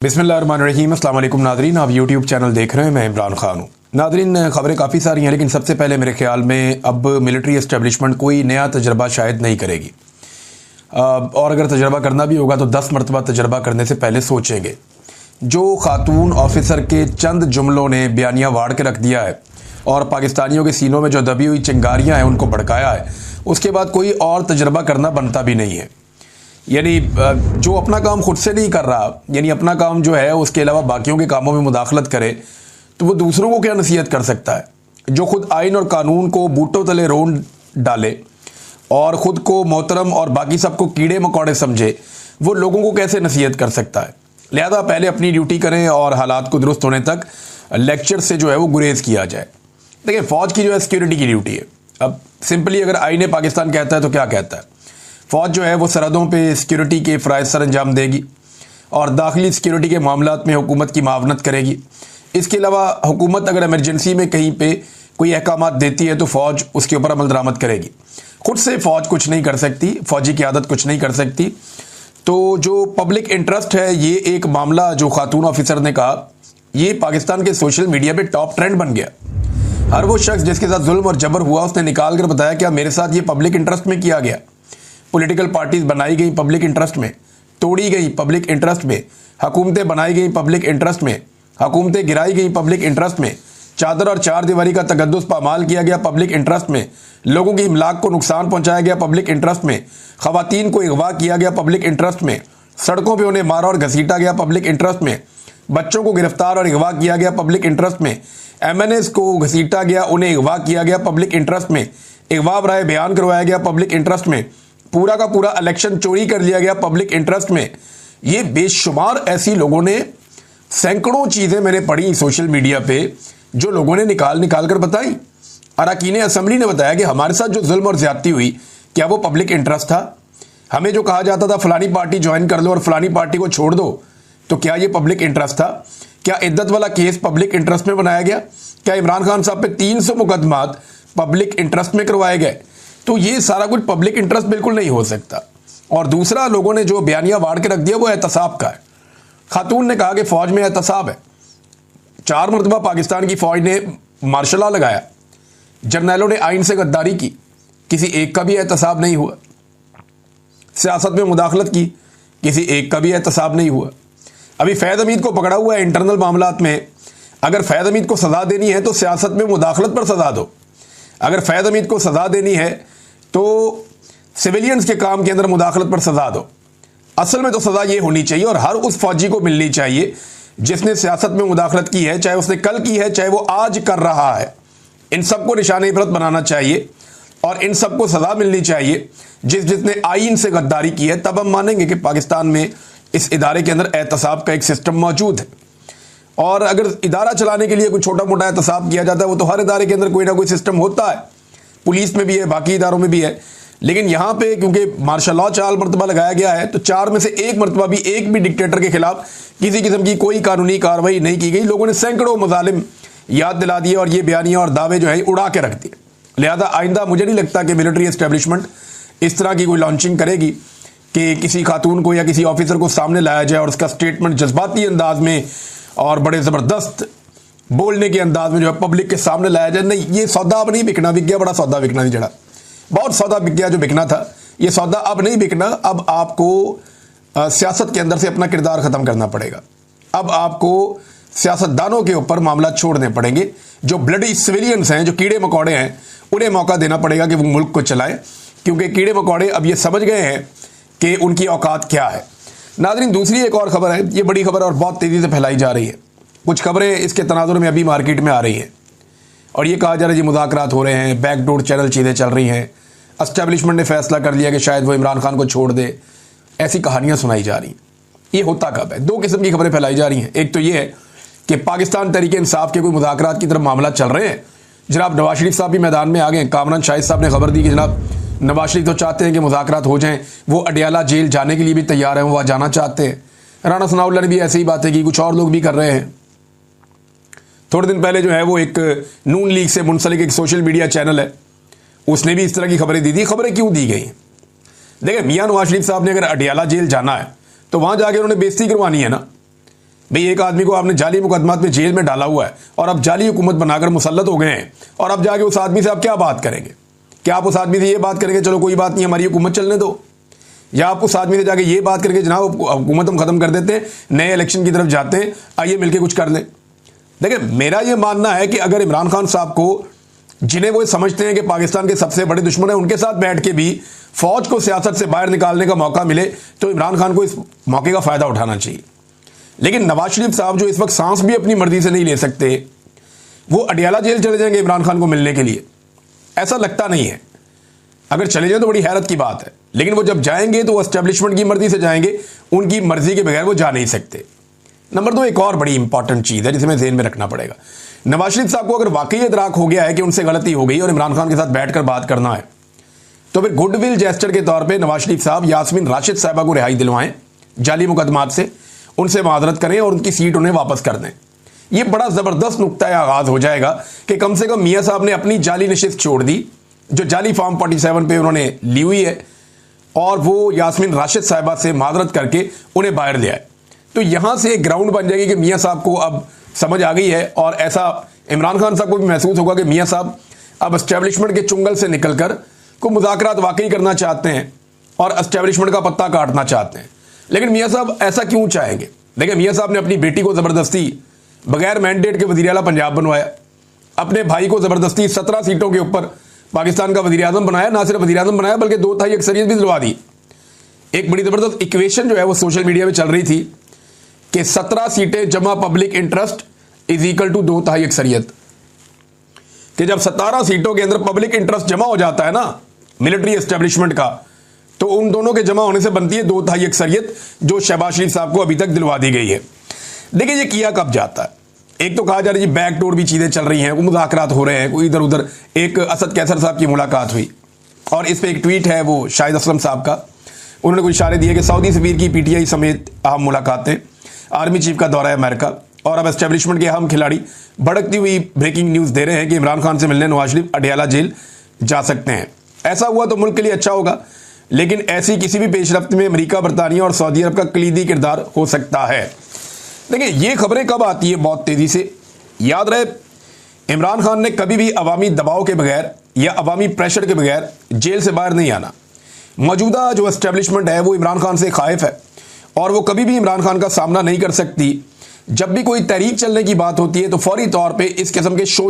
बिस्मिल्लाहिर्रहमानिर्रहीम। अस्सलाम वालेकुम नादरीन, आप यूट्यूब चैनल देख रहे हैं। मैं इमरान खान हूँ। नादरीन, खबरें काफ़ी सारी हैं, लेकिन सबसे पहले मेरे ख्याल में अब मिलिट्री एस्टेब्लिशमेंट कोई नया तजर्बा शायद नहीं करेगी, और अगर तजर्बा करना भी होगा तो 10 मरतबा तजर्बा करने से पहले सोचेंगे। जो खातून ऑफिसर के चंद जुमलों ने बयानिया वाड़ के रख दिया है और पाकिस्तानियों के सीनों में जो दबी हुई चिंगारियाँ हैं उनको भड़काया है, उसके बाद कोई और तजर्बा करना बनता भी नहीं है। यानी जो अपना काम खुद से नहीं कर रहा, यानी अपना काम जो है उसके अलावा बाकियों के कामों में मुदाखलत करे, तो वो दूसरों को क्या नसीहत कर सकता है। जो खुद आइन और कानून को बूटों तले रोन डाले और ख़ुद को मोहतरम और बाकी सबको कीड़े मकोड़े समझे, वो लोगों को कैसे नसीहत कर सकता है। लिहाजा पहले अपनी ड्यूटी करें और हालात को दुरुस्त होने तक लेक्चर से जो है वो गुरेज किया जाए। देखिए, फ़ौज की जो है सिक्योरिटी की ड्यूटी है। अब सिंपली अगर आईने पाकिस्तान कहता है तो क्या कहता है, फ़ौज जो है वो सरहदों पे सिक्योरिटी के फ़राइज़ सर अंजाम देगी और दाखिली सिक्योरिटी के मामलात में हुकूमत की मावनत करेगी। इसके अलावा हुकूमत अगर इमरजेंसी में कहीं पे कोई अहकामात देती है तो फ़ौज उसके ऊपर अमल दरामद करेगी। खुद से फ़ौज कुछ नहीं कर सकती, फ़ौजी की आदत कुछ नहीं कर सकती। तो जो पब्लिक इंटरेस्ट है, ये एक मामला जो खातून ऑफिसर ने कहा, ये पाकिस्तान के सोशल मीडिया पर टॉप ट्रेंड बन गया। हर वो शख्स जिसके साथ जुल्म और जबर हुआ उसने निकाल कर बताया क्या मेरे साथ ये पब्लिक इंटरेस्ट में किया गया। पॉलिटिकल पार्टीज बनाई गई पब्लिक इंटरेस्ट में, तोड़ी गई पब्लिक इंटरेस्ट में, हुकूमतें बनाई गई पब्लिक इंटरेस्ट में, हुकूमतें गिराई गई पब्लिक इंटरेस्ट में, चादर और चार दीवारी का तगद्दुस पामाल किया गया पब्लिक इंटरेस्ट में, लोगों की इमलाक को नुकसान पहुंचाया गया पब्लिक इंटरेस्ट में, खवातीन को अगवा किया गया पब्लिक इंटरेस्ट में, सड़कों पर उन्हें मारा और घसीटा गया पब्लिक इंटरेस्ट में, बच्चों को गिरफ्तार और अगवा किया गया पब्लिक इंटरेस्ट में, MNAs को घसीटा गया, उन्हें अगवा किया गया पब्लिक इंटरेस्ट में, अगवा बराए बयान करवाया गया पब्लिक इंटरेस्ट में, पूरा का पूरा इलेक्शन चोरी कर लिया गया पब्लिक इंटरेस्ट में। ये बेशुमार ऐसी लोगों ने सैकड़ों चीज़ें मैंने पढ़ी सोशल मीडिया पे, जो लोगों ने निकाल कर बताई। अरकान असम्बली ने बताया कि हमारे साथ जो जुल्म और ज्यादती हुई, क्या वो पब्लिक इंटरेस्ट था। हमें जो कहा जाता था फलानी पार्टी ज्वाइन कर लो और फलानी पार्टी को छोड़ दो, तो क्या ये पब्लिक इंटरेस्ट था। क्या इद्दत वाला केस पब्लिक इंटरेस्ट में बनाया गया। क्या इमरान खान साहब पे 300 मुकदमात पब्लिक इंटरेस्ट में करवाए गए। तो ये सारा कुछ पब्लिक इंटरेस्ट बिल्कुल नहीं हो सकता। और दूसरा, लोगों ने जो बयानिया वाड़ के रख दिया वो एहतसाब का है। खातून ने कहा कि फौज में एहतसाब है। 4 मरतबा पाकिस्तान की फौज ने मार्शल लॉ लगाया, जर्नैलों ने आइन से गद्दारी की, किसी एक का भी एहतसाब नहीं हुआ। सियासत में मुदाखलत की, किसी एक का भी एहतसाब नहीं हुआ। अभी फैज़ हमीद को पकड़ा हुआ है इंटरनल मामलात में। अगर फैज़ हमीद को सजा देनी है तो सियासत में मुदाखलत पर सजा दो। अगर फैज़ हमीद को सजा देनी है तो सिविलियंस के काम के अंदर मुदाखलत पर सजा दो। असल में तो सजा ये होनी चाहिए और हर उस फौजी को मिलनी चाहिए जिसने सियासत में मुदाखलत की है, चाहे उसने कल की है, चाहे वो आज कर रहा है। इन सबको निशान इबरत बनाना चाहिए और इन सबको सजा मिलनी चाहिए जिसने आइन से गद्दारी की है। तब हम मानेंगे कि पाकिस्तान में इस इदारे के अंदर एहतसाब का एक सिस्टम मौजूद है। और अगर इदारा चलाने के लिए कोई छोटा मोटा एहतसाब किया जाता है, वो तो हर इदारे के अंदर कोई ना कोई सिस्टम होता है, पुलिस में भी है, बाकी इदारों में भी है। लेकिन यहाँ पे क्योंकि मार्शल लॉ 4 मरतबा लगाया गया है, तो 4 में से 1 मरतबा भी एक भी डिक्टेटर के खिलाफ किसी किस्म की कोई कानूनी कार्रवाई नहीं की गई। लोगों ने सैकड़ों मजालिम याद दिला दिए और ये बयानियाँ और दावे जो है उड़ा के रख दिए। लिहाजा आइंदा मुझे नहीं लगता कि मिलिट्री एस्टेब्लिशमेंट इस तरह की कोई लॉन्चिंग करेगी कि किसी खातून को या किसी ऑफिसर को सामने लाया जाए और उसका स्टेटमेंट जज्बाती अंदाज में और बड़े ज़बरदस्त बोलने के अंदाज में जो है पब्लिक के सामने लाया जाए। नहीं, ये सौदा अब नहीं बिकना, बिक गया बड़ा सौदा बिकना नहीं जड़ा, बहुत सौदा बिक गया जो बिकना था। ये सौदा अब नहीं बिकना। अब आपको सियासत के अंदर से अपना किरदार ख़त्म करना पड़ेगा। अब आपको सियासतदानों के ऊपर मामला छोड़ने पड़ेंगे। जो ब्लडी सिविलियंस हैं, जो कीड़े मकोड़े हैं, उन्हें मौका देना पड़ेगा कि वो मुल्क को चलाएं, क्योंकि कीड़े मकोड़े अब ये समझ गए हैं कि उनकी औकात क्या है। नाज़रीन, दूसरी एक और ख़बर है, ये बड़ी खबर और बहुत तेज़ी से फैलाई जा रही है। कुछ खबरें इसके तनाजुर में अभी मार्केट में आ रही हैं और ये कहा जा रहा है जी मुज़ाकरात हो रहे हैं, बैकडोर चैनल चीज़ें चल रही हैं, एस्टेब्लिशमेंट ने फैसला कर लिया कि शायद वो इमरान खान को छोड़ दे। ऐसी कहानियाँ सुनाई जा रही हैं। ये होता कब है? 2 किस्म की खबरें फैलाई जा रही हैं। एक तो ये है कि पाकिस्तान तहरीक इंसाफ के कोई मुज़ाकरात की तरफ मामला चल रहे हैं। जनाब नवाज शरीफ साहब भी मैदान में आ गए। कामरान शाहिद साहब ने खबर दी कि जनाब नवाज शरीफ तो चाहते हैं कि मुज़ाकरात हो जाएं, वो अडियाला जेल जाने के लिए भी तैयार हैं, वो वहाँ जाना चाहते हैं। राना सनाउल्लाह ने भी ऐसी ही बातें की, कुछ और लोग भी कर रहे हैं। थोड़े दिन पहले जो है वो एक नून लीग से मुंसलिक एक सोशल मीडिया चैनल है, उसने भी इस तरह की खबरें दी थी। खबरें क्यों दी गई? देखिए, मियाँ नवाज शरीफ साहब ने अगर अडियाला जेल जाना है तो वहाँ जाके उन्होंने बेइज्जती करवानी है ना। भाई एक आदमी को आपने जाली मुकदमात में जेल में डाला हुआ है और अब जाली हुकूमत बनाकर मुसल्लत हो गए हैं, और अब जाके उस आदमी से आप क्या बात करेंगे? क्या आप उस आदमी से ये बात करेंगे चलो कोई बात नहीं हमारी हुकूमत चलने दो, या आप उस आदमी से जाके ये बात करके जनाब हुकूमत हम खत्म कर देते हैं, नए इलेक्शन की तरफ जाते हैं, आइए मिलकर कुछ कर लें? देखिए मेरा ये मानना है कि अगर इमरान खान साहब को, जिन्हें वो समझते हैं कि पाकिस्तान के सबसे बड़े दुश्मन है, उनके साथ बैठ के भी फौज को सियासत से बाहर निकालने का मौका मिले तो इमरान खान को इस मौके का फायदा उठाना चाहिए। लेकिन नवाज शरीफ साहब जो इस वक्त सांस भी अपनी मर्जी से नहीं ले सकते, वो अडियाला जेल चले जाएंगे इमरान खान को मिलने के लिए? ऐसा लगता नहीं है। अगर चले जाए तो बड़ी हैरत की बात है, लेकिन वो जब जाएंगे तो वो एस्टेब्लिशमेंट की मर्जी से जाएंगे, उनकी मर्जी के बगैर वो जा नहीं सकते। नंबर 2, एक और बड़ी इंपॉर्टेंट चीज है जिसे हमें ज़हन में रखना पड़ेगा। नवाज शरीफ साहब को अगर वाकई इदराक हो गया है कि उनसे गलती हो गई और इमरान खान के साथ बैठकर बात करना है, तो फिर गुडविल जेस्चर के तौर पे नवाज शरीफ साहब यास्मीन राशिद साहिबा को रिहाई दिलवाएं जाली मुकदमात से, उनसे माजरत करें और उनकी सीट उन्हें वापस कर दें। यह बड़ा जबरदस्त नुक्ता आगाज हो जाएगा कि कम से कम मियां साहब ने अपनी जाली नशिस्त छोड़ दी जो जाली फॉर्म 47 पे उन्होंने ली हुई है, और वो यास्मीन राशिद साहिबा से माजरत करके उन्हें बाहर ले आए। तो यहां से एक ग्राउंड बन जाएगी कि मियां साहब को अब समझ आ गई है, और ऐसा इमरान खान साहब को भी महसूस होगा कि मियां साहब अब एस्टेब्लिशमेंट के चुंगल से निकलकर को मुज़ाकरात वाकई करना चाहते हैं और एस्टेब्लिशमेंट का पत्ता काटना चाहते हैं। लेकिन मियां साहब ऐसा क्यों चाहेंगे? देखिए मियां साहब ने अपनी बेटी को ज़बरदस्ती बगैर मैंडेट के वज़ीर आला पंजाब बनवाया, अपने भाई को ज़बरदस्ती 17 सीटों के ऊपर पाकिस्तान का वज़ीर आज़म बनाया, ना सिर्फ वज़ीर आज़म बनाया बल्कि 2/3 अक्सरियत भी दिलवा दी। एक बड़ी ज़बरदस्त इक्वेशन जो है वो सोशल मीडिया में चल रही थी कि 17 सीटें जमा public interest is equal to 2/3 अक्सरियत, कि जब 17 सीटों के अंदर पब्लिक इंटरेस्ट जमा हो जाता है ना मिलिट्री एस्टेब्लिशमेंट का, तो उन दोनों के जमा होने से बनती है 2/3 अक्सरियत जो शहबाज शरीफ साहब को अभी तक दिलवा दी गई है। देखिए ये किया कब जाता है? एक तो कहा जा रहा है जी बैकडोर भी चीजें चल रही हैं, वो मुज़ाकरात हो रहे हैं, कोई इधर उधर। एक असद कैसर साहब की मुलाकात हुई और इस पे एक ट्वीट है वो शाहिद असलम साहब का, उन्होंने कुछ इशारे दिए कि सऊदी सफीर की पीटीआई समेत अहम मुलाकातें, आर्मी चीफ का दौरा है अमेरिका, और अब एस्टेब्लिशमेंट के अहम खिलाड़ी भड़कती हुई ब्रेकिंग न्यूज़ दे रहे हैं कि इमरान खान से मिलने नवाज शरीफ अडियाला जेल जा सकते हैं। ऐसा हुआ तो मुल्क के लिए अच्छा होगा, लेकिन ऐसी किसी भी पेशरफ्त में अमेरिका, बरतानिया और सऊदी अरब का कलीदी किरदार हो सकता है। देखिए ये खबरें कब आती है बहुत तेज़ी से। याद रहे इमरान खान ने कभी भी अवामी दबाव के बगैर या अवामी प्रेशर के बगैर जेल से बाहर नहीं आना। मौजूदा जो एस्टेब्लिशमेंट है वो इमरान खान से खाइफ है और वो कभी भी इमरान खान का सामना नहीं कर सकती। जब भी कोई तहरीक चलने की बात होती है तो फौरी तौर पे इस किस्म के शो